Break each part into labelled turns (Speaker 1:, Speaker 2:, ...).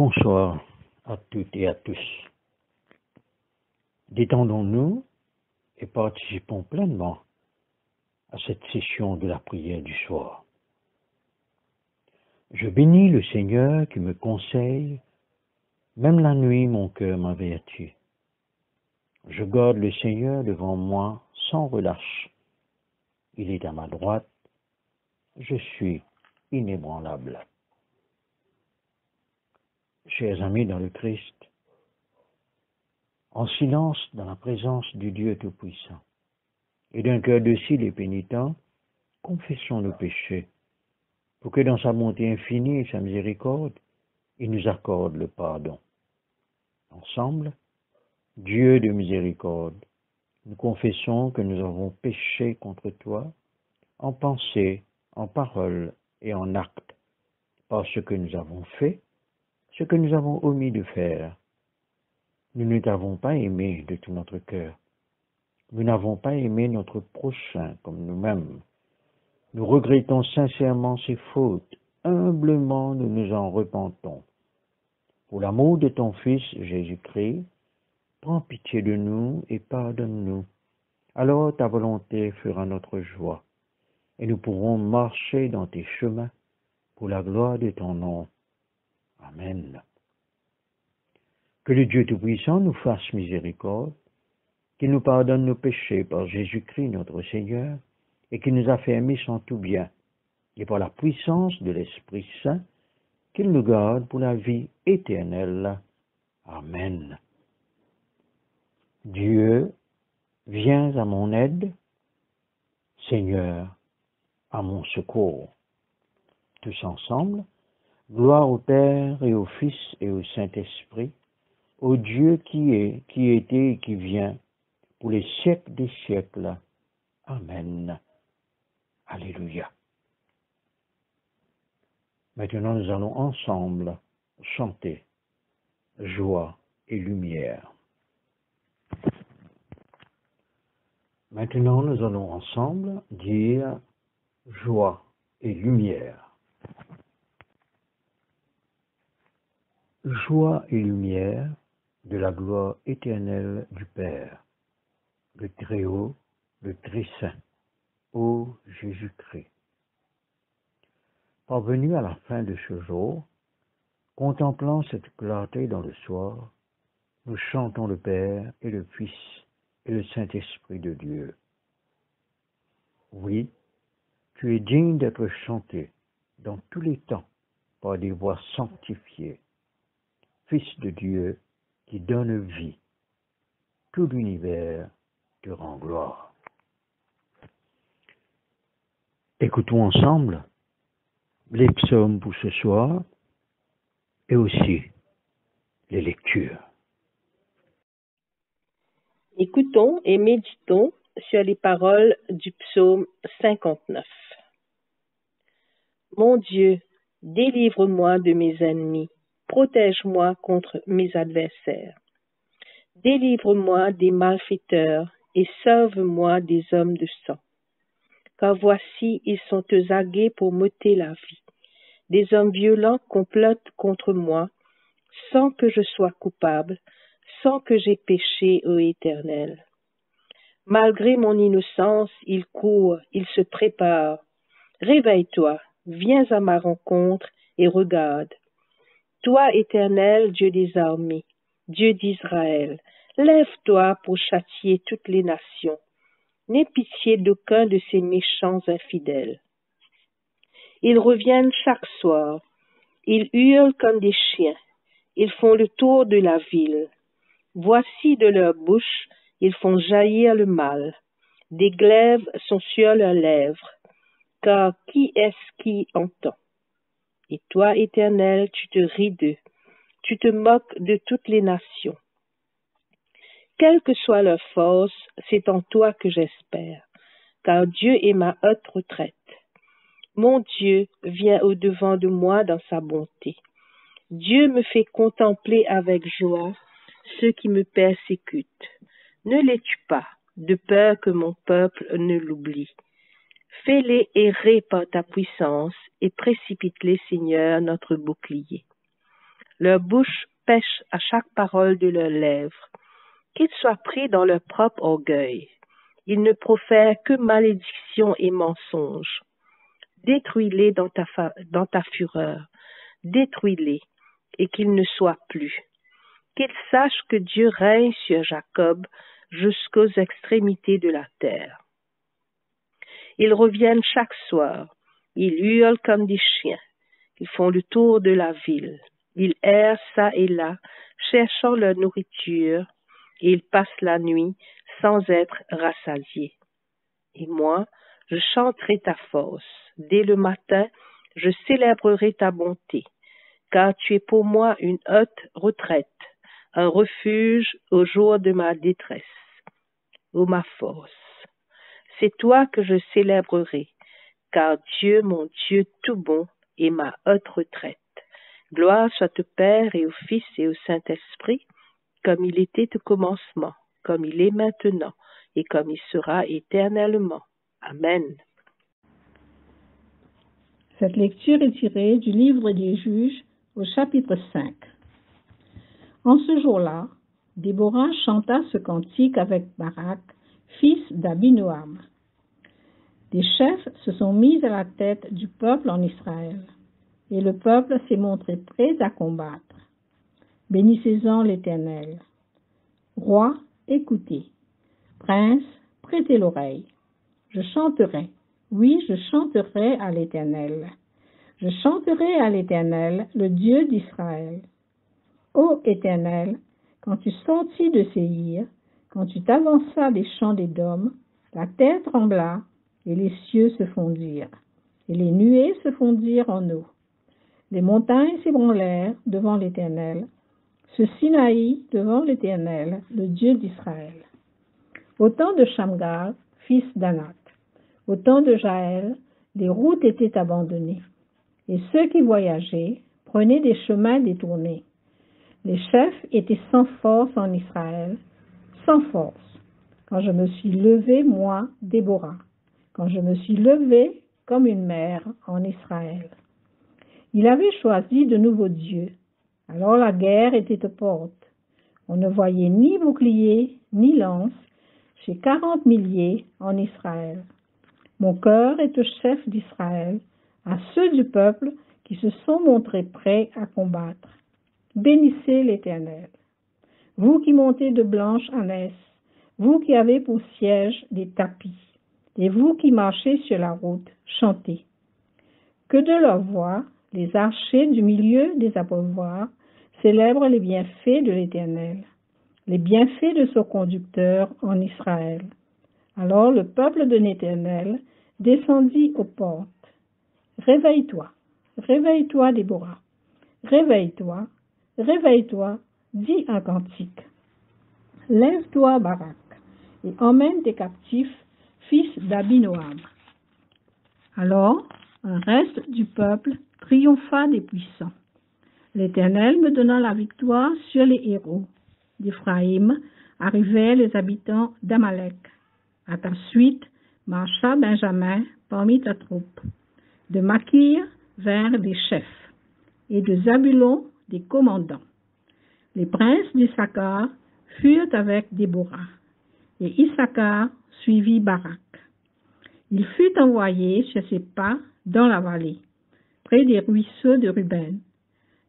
Speaker 1: Bonsoir à toutes et à tous. Détendons-nous et participons pleinement à cette session de la prière du soir. Je bénis le Seigneur qui me conseille, même la nuit mon cœur m'avertit. Je garde le Seigneur devant moi sans relâche. Il est à ma droite, je suis inébranlable. Chers amis dans le Christ, en silence dans la présence du Dieu Tout-Puissant, et d'un cœur docile et pénitent, confessons nos péchés, pour que dans sa bonté infinie et sa miséricorde, il nous accorde le pardon. Ensemble, Dieu de miséricorde, nous confessons que nous avons péché contre toi, en pensée, en parole et en acte, par ce que nous avons fait, ce que nous avons omis de faire. Nous ne t'avons pas aimé de tout notre cœur. Nous n'avons pas aimé notre prochain comme nous-mêmes. Nous regrettons sincèrement ces fautes. Humblement, nous nous en repentons. Pour l'amour de ton Fils Jésus-Christ, prends pitié de nous et pardonne-nous. Alors ta volonté fera notre joie, et nous pourrons marcher dans tes chemins pour la gloire de ton nom. Amen. Que le Dieu Tout-Puissant nous fasse miséricorde, qu'il nous pardonne nos péchés par Jésus-Christ notre Seigneur, et qu'il nous affermisse en tout bien, et par la puissance de l'Esprit Saint, qu'il nous garde pour la vie éternelle. Amen. Dieu, viens à mon aide, Seigneur, à mon secours. Tous ensemble, gloire au Père et au Fils et au Saint-Esprit, au Dieu qui est, qui était et qui vient, pour les siècles des siècles. Amen. Alléluia. Maintenant, nous allons ensemble chanter joie et lumière. Maintenant, nous allons ensemble dire joie et lumière. Joie et lumière de la gloire éternelle du Père, le Très-Haut, le Très-Saint, ô Jésus-Christ. Parvenus à la fin de ce jour, contemplant cette clarté dans le soir, nous chantons le Père et le Fils et le Saint-Esprit de Dieu. Oui, tu es digne d'être chanté dans tous les temps par des voix sanctifiées. Fils de Dieu qui donne vie, tout l'univers te rend gloire. Écoutons ensemble les psaumes pour ce soir et aussi les lectures.
Speaker 2: Écoutons et méditons sur les paroles du psaume 59. Mon Dieu, délivre-moi de mes ennemis, protège-moi contre mes adversaires. Délivre-moi des malfaiteurs et sauve-moi des hommes de sang. Car voici, ils sont aguets pour m'ôter la vie. Des hommes violents complotent contre moi, sans que je sois coupable, sans que j'aie péché, ô Éternel. Malgré mon innocence, ils courent, ils se préparent. Réveille-toi, viens à ma rencontre et regarde. Toi, Éternel, Dieu des armées, Dieu d'Israël, lève-toi pour châtier toutes les nations. N'aie pitié d'aucun de ces méchants infidèles. Ils reviennent chaque soir, ils hurlent comme des chiens, ils font le tour de la ville. Voici de leur bouche, ils font jaillir le mal. Des glaives sont sur leurs lèvres, car qui est-ce qui entend? Et toi, Éternel, tu te ris d'eux, tu te moques de toutes les nations. Quelle que soit leur force, c'est en toi que j'espère, car Dieu est ma haute retraite. Mon Dieu vient au-devant de moi dans sa bonté. Dieu me fait contempler avec joie ceux qui me persécutent. Ne les tue pas, de peur que mon peuple ne l'oublie. Fais-les errer par ta puissance et précipite-les, Seigneur, notre bouclier. Leur bouche pêche à chaque parole de leurs lèvres. Qu'ils soient pris dans leur propre orgueil. Ils ne profèrent que malédiction et mensonges. Détruis-les dans ta fureur. Détruis-les, et qu'ils ne soient plus. Qu'ils sachent que Dieu règne sur Jacob jusqu'aux extrémités de la terre. Ils reviennent chaque soir. Ils hurlent comme des chiens. Ils font le tour de la ville. Ils errent çà et là, cherchant leur nourriture, et ils passent la nuit sans être rassasiés. Et moi, je chanterai ta force. Dès le matin, je célébrerai ta bonté, car tu es pour moi une haute retraite, un refuge au jour de ma détresse. Ô ma force, c'est toi que je célébrerai, car Dieu, mon Dieu tout bon, est ma haute retraite. Gloire soit au Père et au Fils et au Saint-Esprit, comme il était au commencement, comme il est maintenant, et comme il sera éternellement. Amen.
Speaker 3: Cette lecture est tirée du livre des Juges au chapitre 5. En ce jour-là, Déborah chanta ce cantique avec Barak, fils d'Abinoam. Des chefs se sont mis à la tête du peuple en Israël, et le peuple s'est montré prêt à combattre. Bénissez-en l'Éternel. Roi, écoutez. Prince, prêtez l'oreille. Je chanterai, oui, je chanterai à l'Éternel. Je chanterai à l'Éternel, le Dieu d'Israël. Ô Éternel, quand tu sortis de Séhir, quand tu t'avanças des champs d'Édom, la terre trembla et les cieux se fondirent, et les nuées se fondirent en eau. Les montagnes s'ébranlèrent devant l'Éternel, ce Sinaï devant l'Éternel, le Dieu d'Israël. Au temps de Shamgar, fils d'Anak, au temps de Jaël, les routes étaient abandonnées, et ceux qui voyageaient prenaient des chemins détournés. Les chefs étaient sans force en Israël, sans force. Quand je me suis levée, moi, Déborah, quand je me suis levée comme une mère en Israël. Il avait choisi de nouveaux dieux. Alors la guerre était aux portes. On ne voyait ni bouclier, ni lance chez 40 milliers en Israël. Mon cœur est au chef d'Israël, à ceux du peuple qui se sont montrés prêts à combattre. Bénissez l'Éternel. Vous qui montez de blanche ânesse, vous qui avez pour siège des tapis, et vous qui marchez sur la route, chantez. Que de leur voix, les archers du milieu des abreuvoirs célèbrent les bienfaits de l'Éternel, les bienfaits de son conducteur en Israël. Alors le peuple de l'Éternel descendit aux portes. Réveille-toi, réveille-toi, Déborah. Réveille-toi, réveille-toi, dis un cantique. Lève-toi, Barak, et emmène tes captifs, fils d'Abinoam. Alors, un reste du peuple triompha des puissants. L'Éternel me donna la victoire sur les héros. D'Éphraïm arrivaient les habitants d'Amalek. À ta suite marcha Benjamin parmi ta troupe. De Makir vinrent des chefs, et de Zabulon des commandants. Les princes d'Issachar furent avec Déborah, et Issachar suivit Barak. Il fut envoyé sur ses pas dans la vallée, près des ruisseaux de Ruben.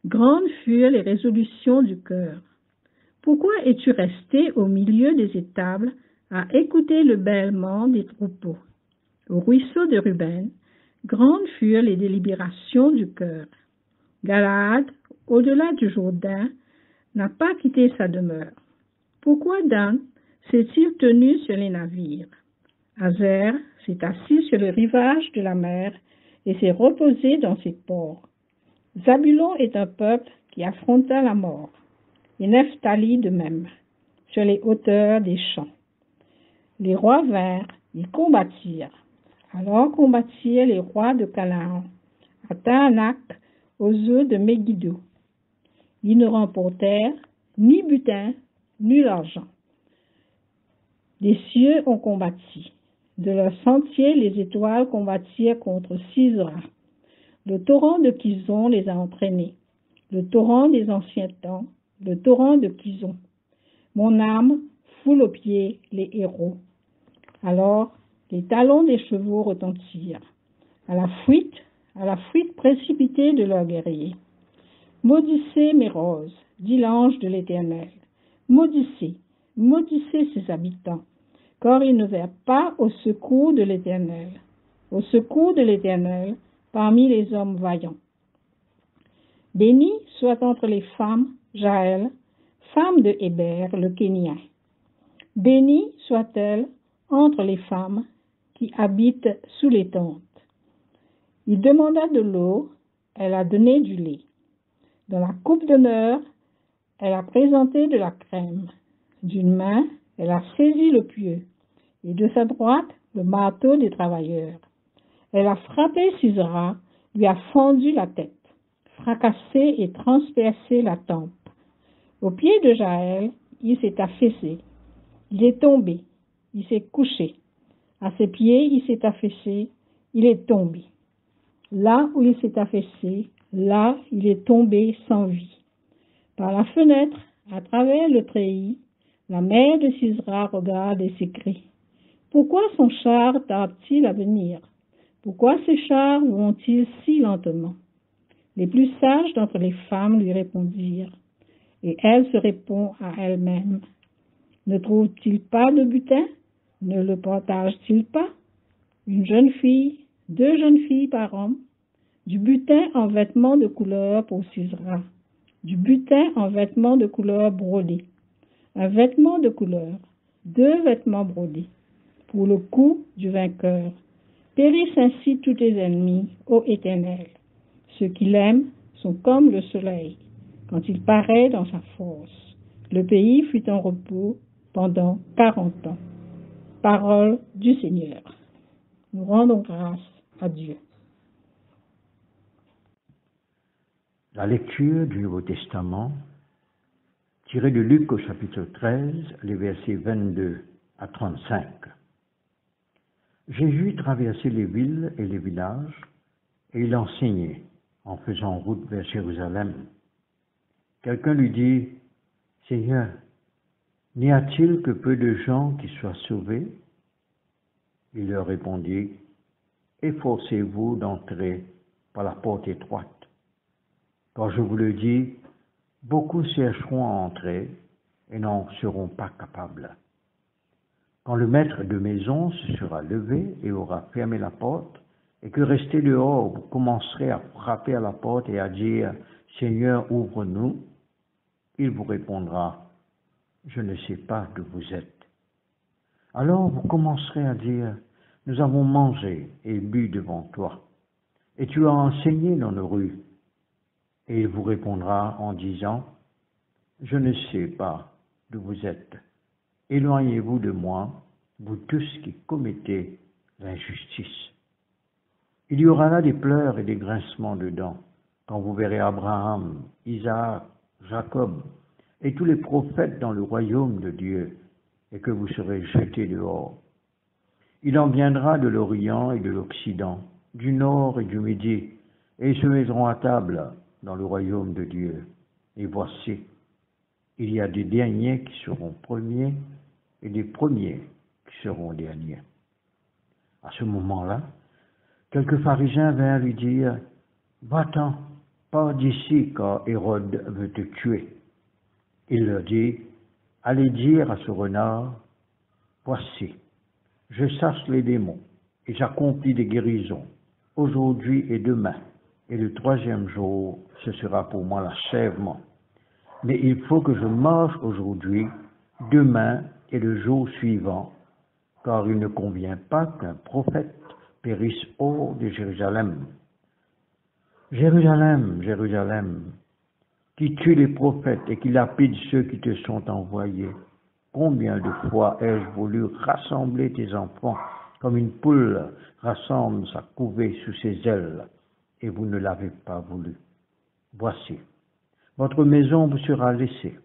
Speaker 3: Grandes furent les résolutions du cœur. Pourquoi es-tu resté au milieu des étables à écouter le bêlement des troupeaux? Au ruisseau de Ruben, grandes furent les délibérations du cœur. Galaad, au-delà du Jourdain, n'a pas quitté sa demeure. Pourquoi Dan s'est-il tenu sur les navires? Hazer s'est assis sur le rivage de la mer et s'est reposé dans ses ports. Zabulon est un peuple qui affronta la mort, et Nephtali de même, sur les hauteurs des champs. Les rois vinrent, ils combattirent. Alors combattirent les rois de Canaan, à Taanac, aux eaux de Megiddo. Ils ne remportèrent ni butin, ni l'argent. Les cieux ont combattu. De leur sentier, les étoiles combattirent contre Sisera. Le torrent de Kison les a entraînés. le torrent des anciens temps, le torrent de Kizon. Mon âme foule aux pieds les héros. Alors, les talons des chevaux retentirent, à la fuite précipitée de leurs guerriers. Maudissez mes roses, dit l'ange de l'Éternel. Maudissez, maudissez ses habitants, car ils ne vinrent pas au secours de l'Éternel. Au secours de l'Éternel parmi les hommes vaillants. Béni soit entre les femmes Jaël, femme de Héber le Kénien. Bénie soit-elle entre les femmes qui habitent sous les tentes. Il demanda de l'eau, elle a donné du lait. Dans la coupe d'honneur, elle a présenté de la crème. D'une main, elle a saisi le pieu, et de sa droite, le marteau des travailleurs. Elle a frappé Sisera, lui a fendu la tête, fracassé et transpercé la tempe. Au pied de Jaël, il s'est affaissé. Il est tombé, il s'est couché. À ses pieds, il s'est affaissé, il est tombé. Là où il s'est affaissé, là, il est tombé sans vie. Par la fenêtre, à travers le treillis, la mère de Sisera regarde et s'écrie. Pourquoi son char tarde-t-il à venir? Pourquoi ces chars vont-ils si lentement? Les plus sages d'entre les femmes lui répondirent, et elle se répond à elle-même. Ne trouve-t-il pas de butin? Ne le partage-t-il pas? Une jeune fille, 2 jeunes filles par homme, du butin en vêtements de couleur pour Sisera, du butin en vêtements de couleur brodé, un vêtement de couleur, 2 vêtements brodés, pour le cou du vainqueur. Périssent ainsi tous tes ennemis, ô Éternel. Ceux qui l'aiment sont comme le soleil, quand il paraît dans sa force. Le pays fut en repos pendant 40 ans. Parole du Seigneur. Nous rendons grâce à Dieu.
Speaker 1: La lecture du Nouveau Testament, tirée de Luc au chapitre 13, les versets 22 à 35. Jésus traversait les villes et les villages, et il enseignait en faisant route vers Jérusalem. Quelqu'un lui dit, « Seigneur, n'y a-t-il que peu de gens qui soient sauvés ?» Il leur répondit, « Efforcez-vous d'entrer par la porte étroite. Quand je vous le dis, beaucoup chercheront à entrer et n'en seront pas capables. Quand le maître de maison se sera levé et aura fermé la porte, et que resté dehors, vous commencerez à frapper à la porte et à dire, « Seigneur, ouvre-nous », il vous répondra, « Je ne sais pas d'où vous êtes. » Alors vous commencerez à dire, « Nous avons mangé et bu devant toi, et tu as enseigné dans nos rues. » Et il vous répondra en disant, « Je ne sais pas d'où vous êtes. Éloignez-vous de moi, vous tous qui commettez l'injustice. » Il y aura là des pleurs et des grincements de dents, quand vous verrez Abraham, Isaac, Jacob et tous les prophètes dans le royaume de Dieu, et que vous serez jetés dehors. Il en viendra de l'Orient et de l'Occident, du Nord et du Midi, et ils se mettront à table dans le royaume de Dieu. Et voici, il y a des derniers qui seront premiers, et des premiers qui seront derniers. À ce moment-là, quelques pharisiens vinrent lui dire, « Va-t'en, pars d'ici, car Hérode veut te tuer. » Il leur dit, « Allez dire à ce renard, voici, je chasse les démons, et j'accomplis des guérisons, aujourd'hui et demain, et le 3e jour, ce sera pour moi l'achèvement. Mais il faut que je marche aujourd'hui, demain et le jour suivant, car il ne convient pas qu'un prophète périsse hors de Jérusalem. Jérusalem, Jérusalem, qui tue les prophètes et qui lapide ceux qui te sont envoyés. Combien de fois ai-je voulu rassembler tes enfants comme une poule rassemble sa couvée sous ses ailes, et vous ne l'avez pas voulu. Voici, votre maison vous sera laissée,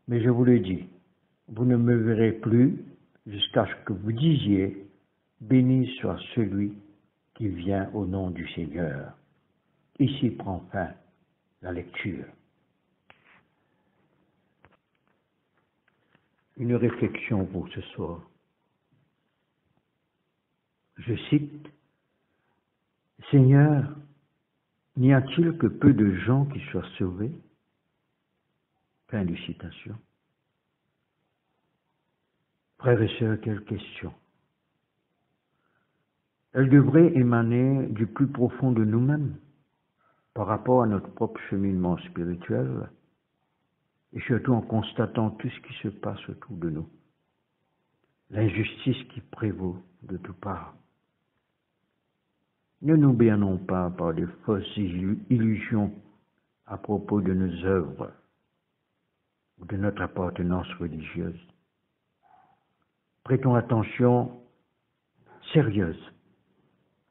Speaker 1: mais je vous le dis, vous ne me verrez plus jusqu'à ce que vous disiez, béni soit celui qui vient au nom du Seigneur. Ici prend fin la lecture. une réflexion pour ce soir. Je cite, « Seigneur, n'y a-t-il que peu de gens qui soient sauvés ?» Fin de citation. Frères et sœurs, quelle question. Elle devrait émaner du plus profond de nous-mêmes par rapport à notre propre cheminement spirituel et surtout en constatant tout ce qui se passe autour de nous. L'injustice qui prévaut de toutes parts. Ne nous bernons pas par de fausses illusions à propos de nos œuvres ou de notre appartenance religieuse. Prêtons attention sérieuse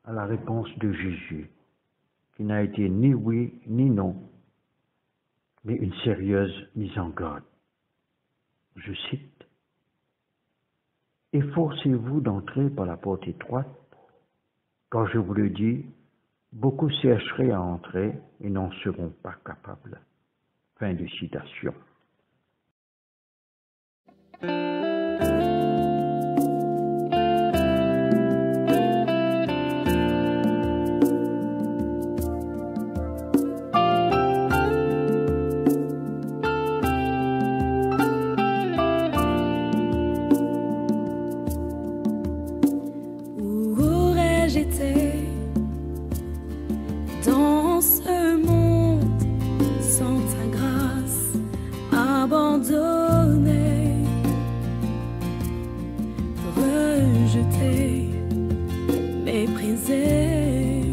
Speaker 1: à la réponse de Jésus, qui n'a été ni oui ni non, mais une sérieuse mise en garde. Je cite, « Efforcez-vous d'entrer par la porte étroite, car je vous le dis, beaucoup chercheraient à entrer et n'en seront pas capables. » Fin de citation.
Speaker 4: Dans ce monde, sans ta grâce, abandonné, rejeté, méprisé,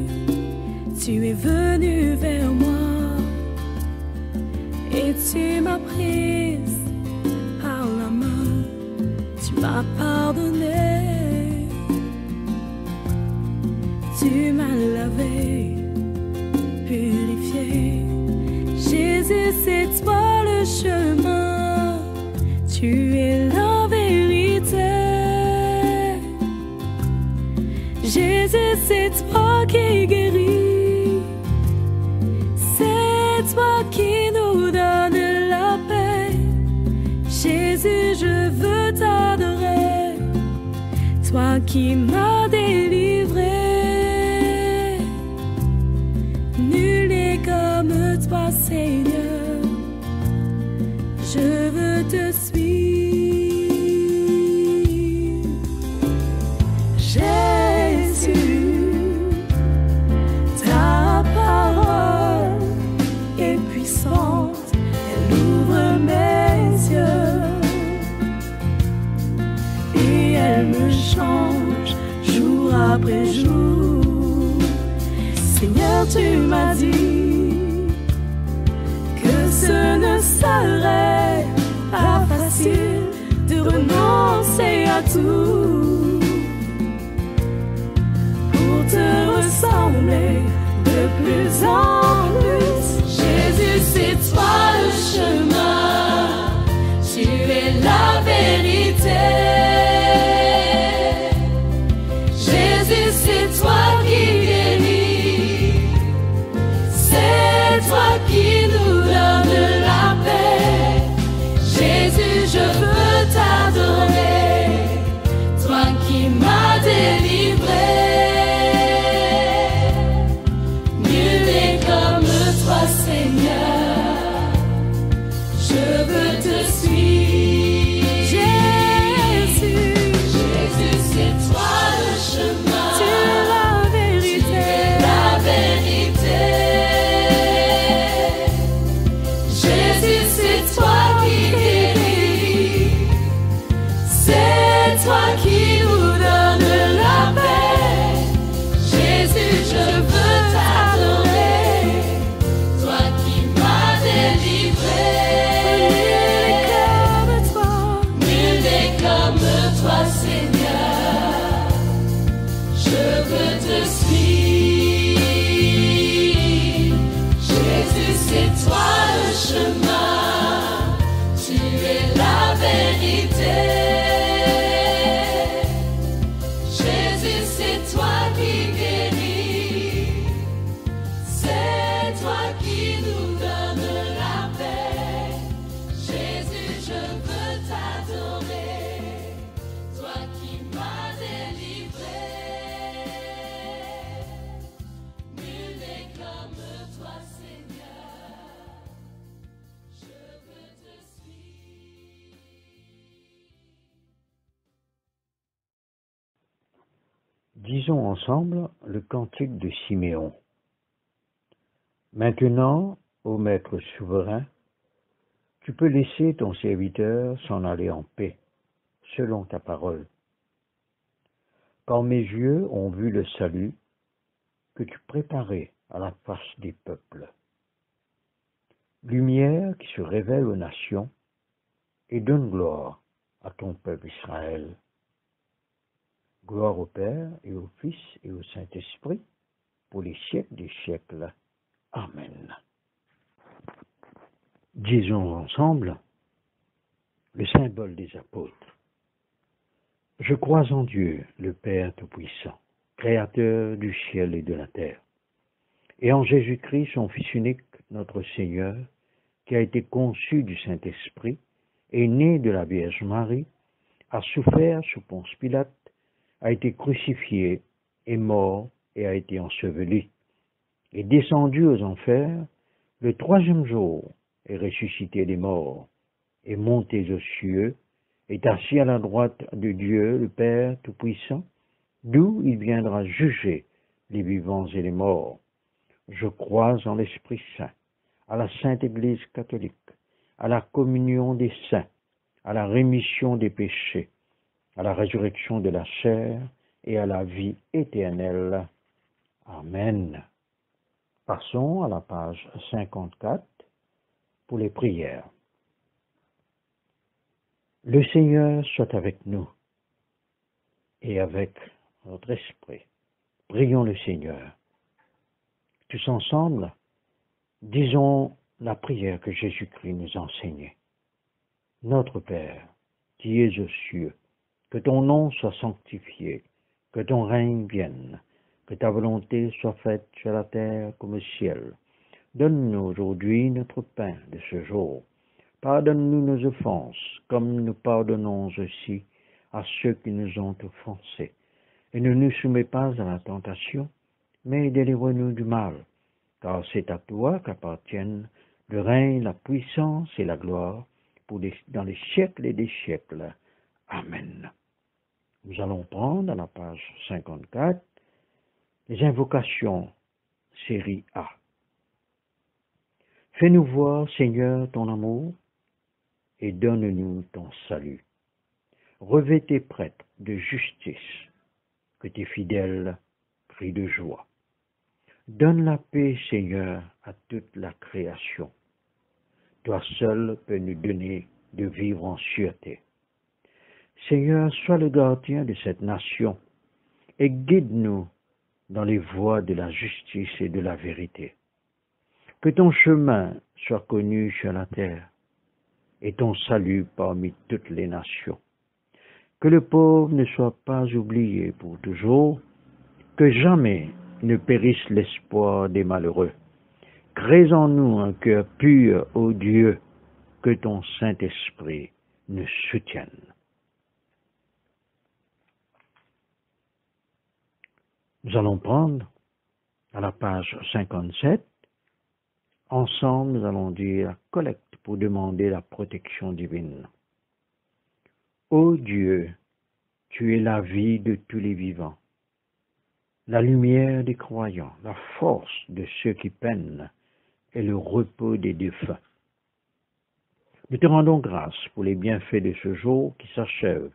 Speaker 4: tu es venu vers moi et tu m'as prise par la main, tu m'as pardonné, tu m'as lavé, purifié. Jésus, c'est toi le chemin, tu es la vérité. Jésus, c'est toi qui guéris, c'est toi qui nous donne la paix. Jésus, je veux t'adorer, toi qui m'as délivré. Nul n'est comme toi, Seigneur, je veux te suivre. Jésus, ta parole est puissante, elle ouvre mes yeux et elle me change jour après jour. Seigneur, tu m'as dit que ce ne serait pas facile de renoncer à tout pour te ressembler de plus en plus. Jésus, c'est toi le chemin, tu es la vérité. Jésus, c'est toi qui guéris, c'est toi qui nous donne la paix. Jésus, je veux t'adorer, toi qui m'as délivré. Nul n'est comme
Speaker 1: Disons ensemble le cantique de Siméon. Maintenant, ô Maître souverain, tu peux laisser ton serviteur s'en aller en paix, selon ta parole. Quand mes yeux ont vu le salut que tu préparais à la face des peuples. Lumière qui se révèle aux nations et donne gloire à ton peuple Israël. Gloire au Père et au Fils et au Saint-Esprit, pour les siècles des siècles. Amen. Disons ensemble le symbole des apôtres. Je crois en Dieu, le Père Tout-Puissant, Créateur du ciel et de la terre, et en Jésus-Christ, son Fils unique, notre Seigneur, qui a été conçu du Saint-Esprit, est né de la Vierge Marie, a souffert sous Ponce Pilate, a été crucifié, est mort et a été enseveli, est descendu aux enfers, le troisième jour est ressuscité des morts, est monté aux cieux, est assis à la droite de Dieu, le Père Tout-Puissant, d'où il viendra juger les vivants et les morts. Je crois en l'Esprit Saint, à la Sainte Église catholique, à la communion des saints, à la rémission des péchés, à la résurrection de la chair et à la vie éternelle. Amen. Passons à la page 54 pour les prières. Le Seigneur soit avec nous et avec notre esprit. Prions le Seigneur. Tous ensemble, disons la prière que Jésus-Christ nous enseignait. Notre Père, qui es aux cieux, que ton nom soit sanctifié, que ton règne vienne, que ta volonté soit faite sur la terre comme au ciel. Donne-nous aujourd'hui notre pain de ce jour. Pardonne-nous nos offenses, comme nous pardonnons aussi à ceux qui nous ont offensés. Et ne nous soumets pas à la tentation, mais délivre-nous du mal. Car c'est à toi qu'appartiennent le règne, la puissance et la gloire, dans les siècles et des siècles. Amen. Nous allons prendre à la page 54 les invocations, série A. Fais-nous voir, Seigneur, ton amour, et donne-nous ton salut. Revêt tes prêtres de justice, que tes fidèles crient de joie. Donne la paix, Seigneur, à toute la création. Toi seul peux nous donner de vivre en sûreté. Seigneur, sois le gardien de cette nation et guide-nous dans les voies de la justice et de la vérité. Que ton chemin soit connu sur la terre et ton salut parmi toutes les nations. Que le pauvre ne soit pas oublié pour toujours, que jamais ne périsse l'espoir des malheureux. Crée en nous un cœur pur, ô Dieu, que ton Saint-Esprit nous soutienne. Nous allons prendre à la page 57, ensemble nous allons dire collecte pour demander la protection divine. Ô Dieu, tu es la vie de tous les vivants, la lumière des croyants, la force de ceux qui peinent et le repos des défunts. Nous te rendons grâce pour les bienfaits de ce jour qui s'achève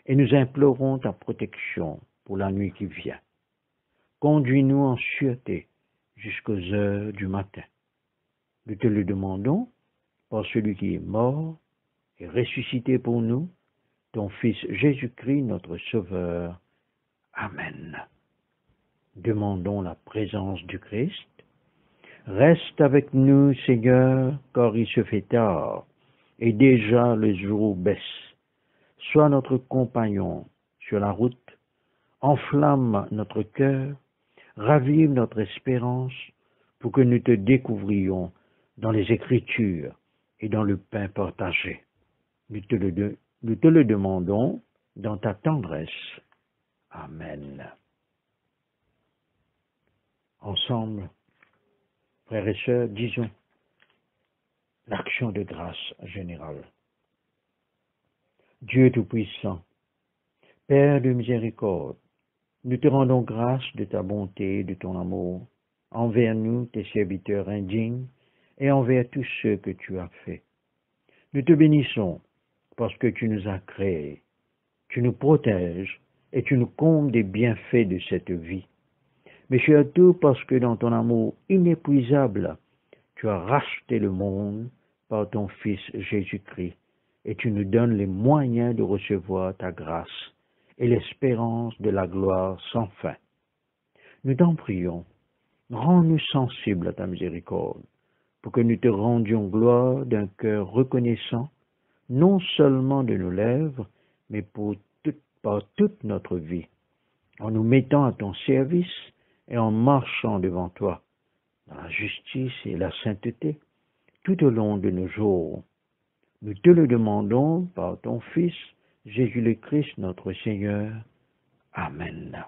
Speaker 1: et nous implorons ta protection pour la nuit qui vient. Conduis-nous en sûreté jusqu'aux heures du matin. Nous te le demandons par celui qui est mort et ressuscité pour nous, ton Fils Jésus-Christ, notre Sauveur. Amen. Demandons la présence du Christ. Reste avec nous, Seigneur, car il se fait tard, et déjà le jour baisse. Sois notre compagnon sur la route, enflamme notre cœur, ravive notre espérance, pour que nous te découvrions dans les Écritures et dans le pain partagé. Nous te le demandons dans ta tendresse. Amen. Ensemble, frères et sœurs, disons l'action de grâce générale. Dieu Tout-Puissant, Père de miséricorde, Nous te rendons grâce de ta bonté et de ton amour envers nous, tes serviteurs indignes, et envers tous ceux que tu as faits. Nous te bénissons parce que tu nous as créés, tu nous protèges et tu nous combles des bienfaits de cette vie. Mais surtout parce que dans ton amour inépuisable, tu as racheté le monde par ton Fils Jésus-Christ et tu nous donnes les moyens de recevoir ta grâce et l'espérance de la gloire sans fin. Nous t'en prions, rends-nous sensibles à ta miséricorde, pour que nous te rendions gloire d'un cœur reconnaissant, non seulement de nos lèvres, mais par toute notre vie, en nous mettant à ton service et en marchant devant toi, dans la justice et la sainteté, tout au long de nos jours. Nous te le demandons par ton Fils, Jésus le Christ, notre Seigneur. Amen.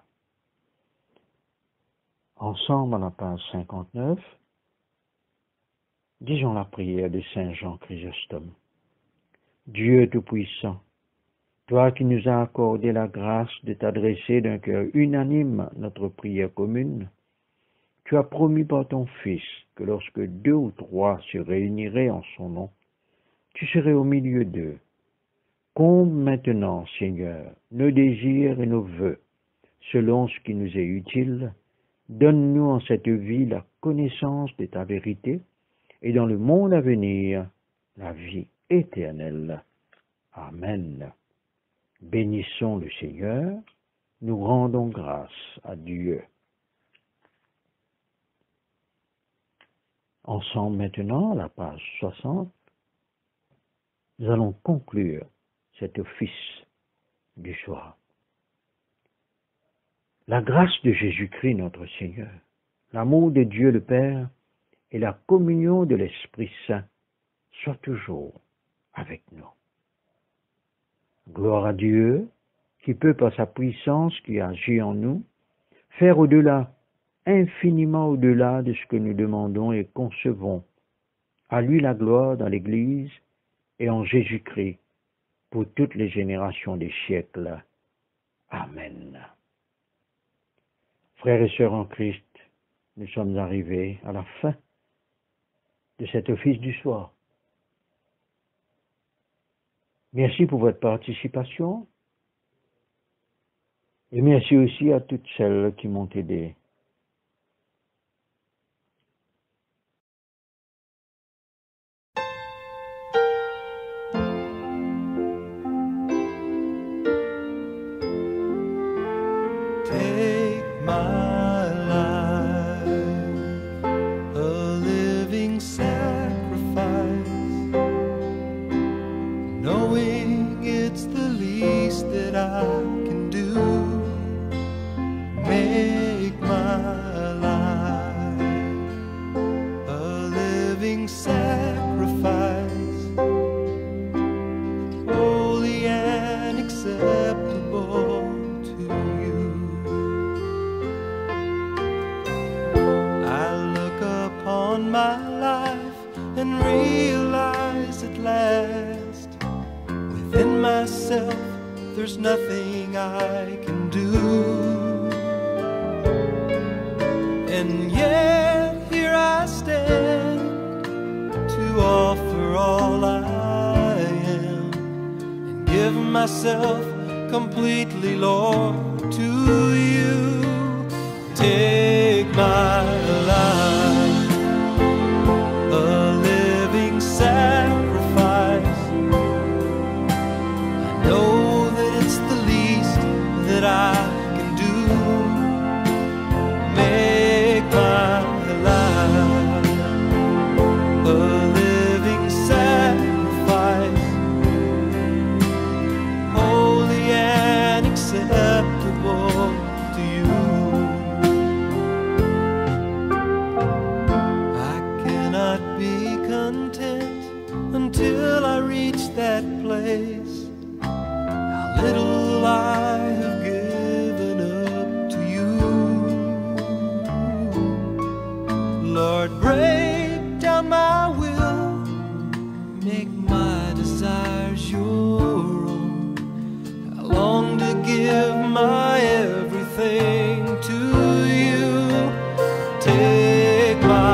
Speaker 1: Ensemble, à la page 59, disons la prière de Saint Jean Chrysostome. Dieu Tout-Puissant, toi qui nous as accordé la grâce de t'adresser d'un cœur unanime notre prière commune, tu as promis par ton Fils que lorsque 2 ou 3 se réuniraient en son nom, tu serais au milieu d'eux. Comble maintenant, Seigneur, nos désirs et nos vœux, selon ce qui nous est utile. Donne-nous en cette vie la connaissance de ta vérité et dans le monde à venir, la vie éternelle. Amen. Bénissons le Seigneur, nous rendons grâce à Dieu. Ensemble maintenant, à la page 60, nous allons conclure cet office du soir. La grâce de Jésus-Christ notre Seigneur, l'amour de Dieu le Père et la communion de l'Esprit Saint soient toujours avec nous. Gloire à Dieu qui peut par sa puissance qui agit en nous faire au-delà, infiniment au-delà de ce que nous demandons et concevons. À lui la gloire dans l'Église et en Jésus-Christ pour toutes les générations des siècles. Amen. Frères et sœurs en Christ, nous sommes arrivés à la fin de cet office du soir. Merci pour votre participation et merci aussi à toutes celles qui m'ont aidé.
Speaker 5: Take my life, a living sacrifice, knowing it's the least that I can do. Make my life a living sacrifice, holy and acceptable to you. I look upon my life and realize at last, within myself there's nothing I can do. And yet here I stand to offer all I am and give myself completely, Lord, to you. Take my life, a living sacrifice. I know that it's the least that I can do. Make my life a living sacrifice, holy and acceptable to you. I cannot be content until I reach that place. How little I have given up to you. Lord, break down my will, make my desires your own. I long to give my everything my